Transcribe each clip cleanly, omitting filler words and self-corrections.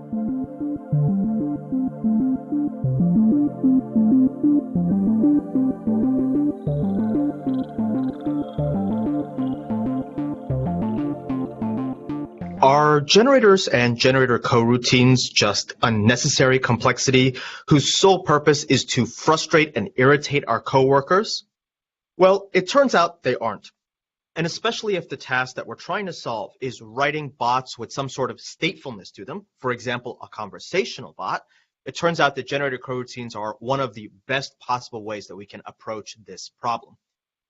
Are generators and generator coroutines just unnecessary complexity whose sole purpose is to frustrate and irritate our coworkers? Well, it turns out they aren't. And especially if the task that we're trying to solve is writing bots with some sort of statefulness to them, for example, a conversational bot, it turns out that generator coroutines are one of the best possible ways that we can approach this problem.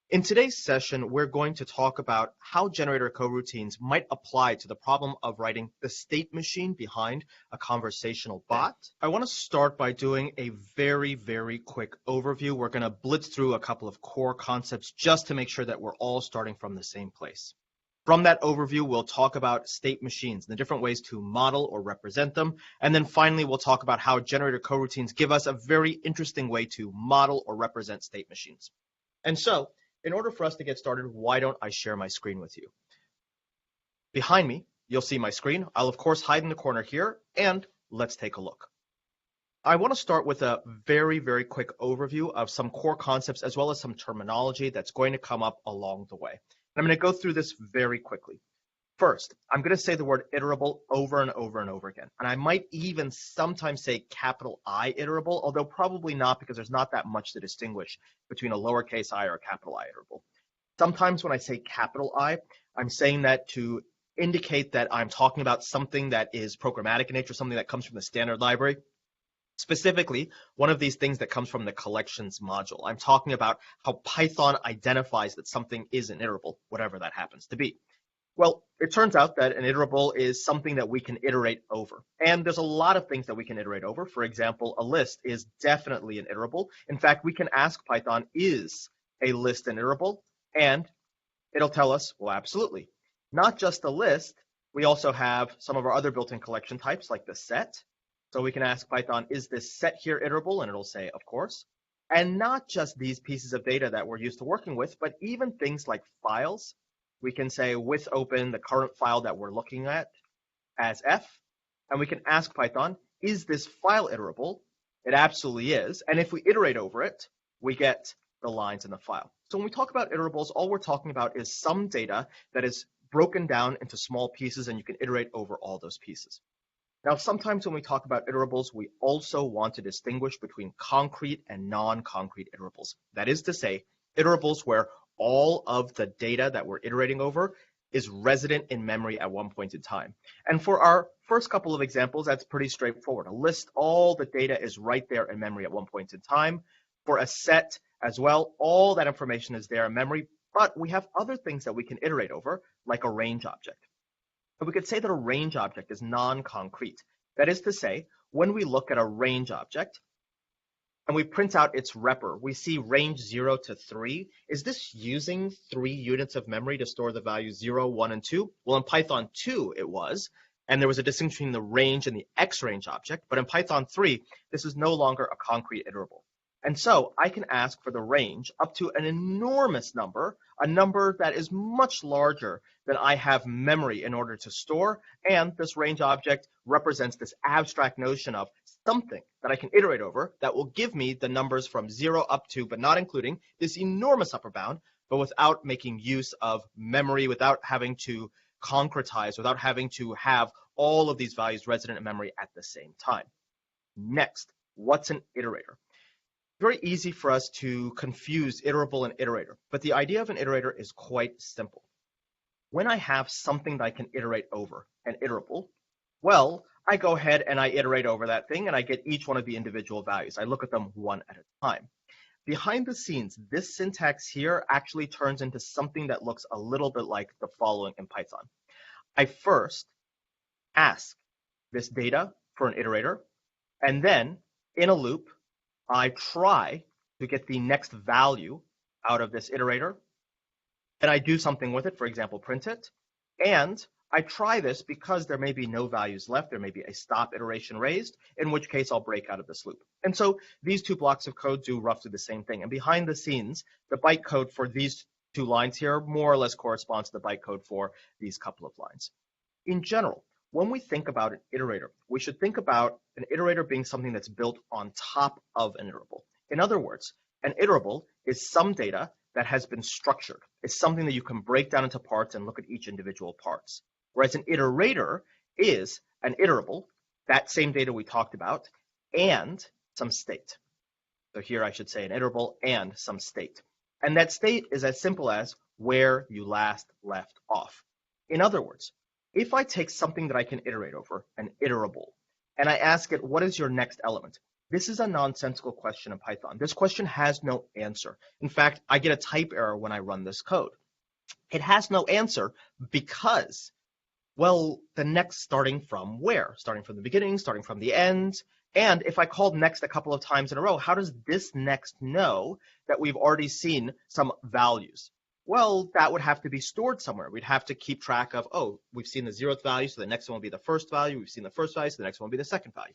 In today's session, we're going to talk about how generator coroutines might apply to the problem of writing the state machine behind a conversational bot. I want to start by doing a very quick overview. We're going to blitz through a couple of core concepts just to make sure that we're all starting from the same place. From that overview, we'll talk about state machines and the different ways to model or represent them. And then finally, we'll talk about how generator coroutines give us a very interesting way to model or represent state machines. And so, in order for us to get started, why don't I share my screen with you? Behind me, you'll see my screen. I'll of course hide in the corner here, and let's take a look. I want to start with a very quick overview of some core concepts as well as some terminology that's going to come up along the way. And I'm going to go through this very quickly. First, I'm going to say the word iterable over and over again. And I might even sometimes say capital I iterable, although probably not because there's not that much to distinguish between a lowercase I or a capital I iterable. Sometimes when I say capital I, I'm saying that to indicate that I'm talking about something that is programmatic in nature, something that comes from the standard library. Specifically, one of these things that comes from the collections module. I'm talking about how Python identifies that something is an iterable, whatever that happens to be. Well, it turns out that an iterable is something that we can iterate over. And there's a lot of things that we can iterate over. For example, a list is definitely an iterable. In fact, we can ask Python, is a list an iterable? And it'll tell us, well, absolutely. Not just a list, we also have some of our other built-in collection types like the set. So we can ask Python, is this set here iterable? And it'll say, of course. And not just these pieces of data that we're used to working with, but even things like files. We can say with open the current file that we're looking at as F, and we can ask Python, is this file iterable? It absolutely is. And if we iterate over it, we get the lines in the file. So when we talk about iterables, all we're talking about is some data that is broken down into small pieces, and you can iterate over all those pieces. Now, sometimes when we talk about iterables, we also want to distinguish between concrete and non-concrete iterables. That is to say, iterables where all of the data that we're iterating over is resident in memory at one point in time. And for our first couple of examples, that's pretty straightforward. A list, all the data is right there in memory at one point in time. For a set as well, all that information is there in memory, but we have other things that we can iterate over, like a range object. But we could say that a range object is non-concrete. That is to say, when we look at a range object, and we print out its repr, we see range 0 to 3. Is this using 3 units of memory to store the values 0, 1, and 2? Well, in Python 2, it was, and there was a distinction between the range and the xRange object. But in Python 3, this is no longer a concrete iterable. And so I can ask for the range up to an enormous number, a number that is much larger than I have memory in order to store. And this range object represents this abstract notion of something that I can iterate over that will give me the numbers from 0 up to, but not including, this enormous upper bound, but without making use of memory, without having to concretize, without having to have all of these values resident in memory at the same time. Next, what's an iterator? Very easy for us to confuse iterable and iterator, but the idea of an iterator is quite simple. When I have something that I can iterate over, an iterable, well, I go ahead and I iterate over that thing and I get each one of the individual values. I look at them one at a time. Behind the scenes, this syntax here actually turns into something that looks a little bit like the following in Python. I first ask this data for an iterator, and then in a loop, I try to get the next value out of this iterator, and I do something with it, for example, print it, and I try this because there may be no values left, there may be a stop iteration raised, in which case I'll break out of this loop. And so these two blocks of code do roughly the same thing. And behind the scenes, the bytecode for these two lines here more or less corresponds to the bytecode for these couple of lines. In general, when we think about an iterator, we should think about an iterator being something that's built on top of an iterable. In other words, an iterable is some data that has been structured. It's something that you can break down into parts and look at each individual parts. Whereas an iterator is an iterable, that same data we talked about, and some state. So here I should say an iterable and some state. And that state is as simple as where you last left off. In other words, if I take something that I can iterate over, an iterable, and I ask it, what is your next element? This is a nonsensical question in Python. This question has no answer. In fact, I get a type error when I run this code. It has no answer because, well, the next starting from where? Starting from the beginning, starting from the end. And if I called next a couple of times in a row, how does this next know that we've already seen some values? Well, that would have to be stored somewhere. We'd have to keep track of, oh, we've seen the 0th value, so the next one will be the first value. We've seen the first value, so the next one will be the second value.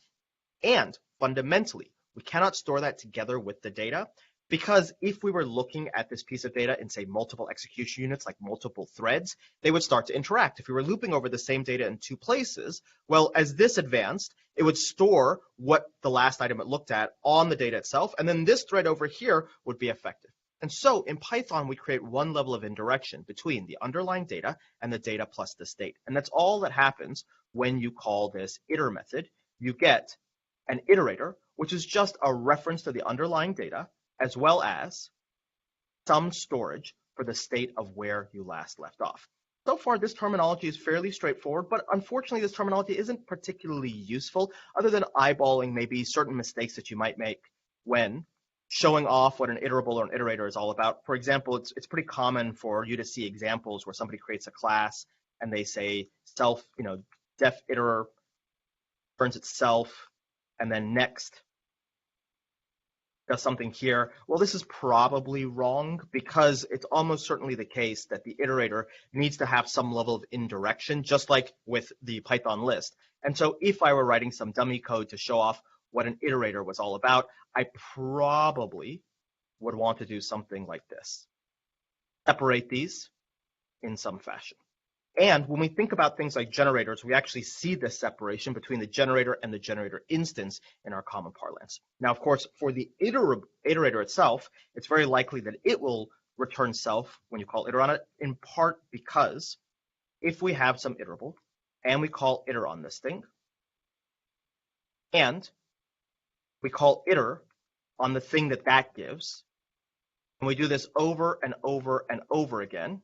And fundamentally, we cannot store that together with the data because if we were looking at this piece of data in, say, multiple execution units, like multiple threads, they would start to interact. If we were looping over the same data in two places, well, as this advanced, it would store what the last item it looked at on the data itself, and then this thread over here would be effective. And so in Python, we create one level of indirection between the underlying data and the data plus the state. And that's all that happens when you call this iter method. You get an iterator, which is just a reference to the underlying data, as well as some storage for the state of where you last left off. So far, this terminology is fairly straightforward, but unfortunately, this terminology isn't particularly useful other than eyeballing maybe certain mistakes that you might make when showing off what an iterable or an iterator is all about. For example, it's pretty common for you to see examples where somebody creates a class and they say self, def iter turns itself, and then next does something here. Well, this is probably wrong because it's almost certainly the case that the iterator needs to have some level of indirection, just like with the Python list. And so if I were writing some dummy code to show off what an iterator was all about, I probably would want to do something like this. Separate these in some fashion. And when we think about things like generators, we actually see this separation between the generator and the generator instance in our common parlance. Now, of course, for the iterator itself, it's very likely that it will return self when you call iter on it, in part because if we have some iterable and we call iter on this thing, and we call iter on the thing that that gives, and we do this over and over and over again,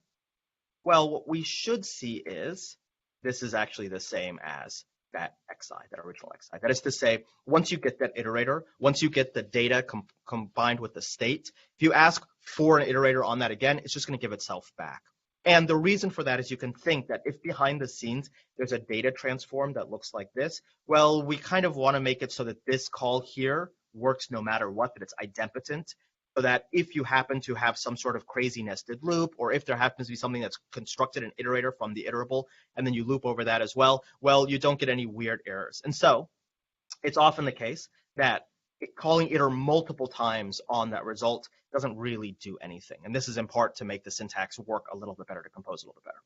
well, what we should see is this is actually the same as that xi, that original xi. That is to say, once you get that iterator, once you get the data combined with the state, if you ask for an iterator on that again, it's just going to give itself back. And the reason for that is you can think that if behind the scenes there's a data transform that looks like this, well, we kind of want to make it so that this call here works no matter what, that it's idempotent, so that if you happen to have some sort of crazy nested loop, or if there happens to be something that's constructed an iterator from the iterable, and then you loop over that as well, you don't get any weird errors. And so it's often the case that calling iter multiple times on that result doesn't really do anything. And this is in part to make the syntax work a little bit better, to compose a little bit better.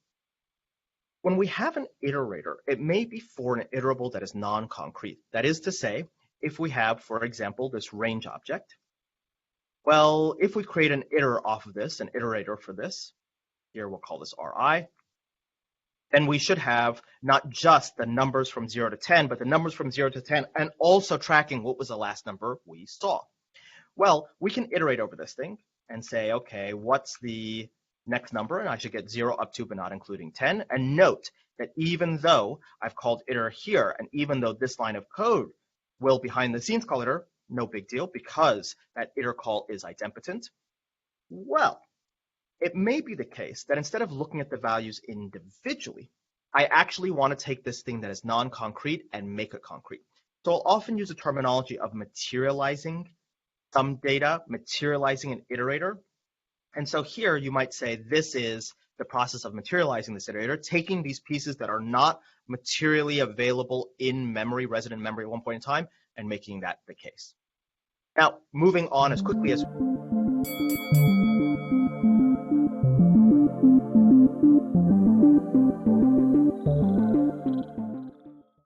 When we have an iterator, it may be for an iterable that is non-concrete. That is to say, if we have, for example, this range object, well, if we create an iter off of this, an iterator for this, here we'll call this ri, then we should have not just the numbers from 0 to 10, but the numbers from 0 to 10, and also tracking what was the last number we saw. Well, we can iterate over this thing and say, okay, what's the next number? And I should get 0 up to, but not including 10. And note that even though I've called iter here, and even though this line of code will behind the scenes call iter, no big deal, because that iter call is idempotent. Well, it may be the case that instead of looking at the values individually, I actually want to take this thing that is non-concrete and make it concrete. So I'll often use a terminology of materializing some data, materializing an iterator. And so here you might say this is the process of materializing this iterator, taking these pieces that are not materially available in memory, resident memory at one point in time, and making that the case. Now, moving on as quickly as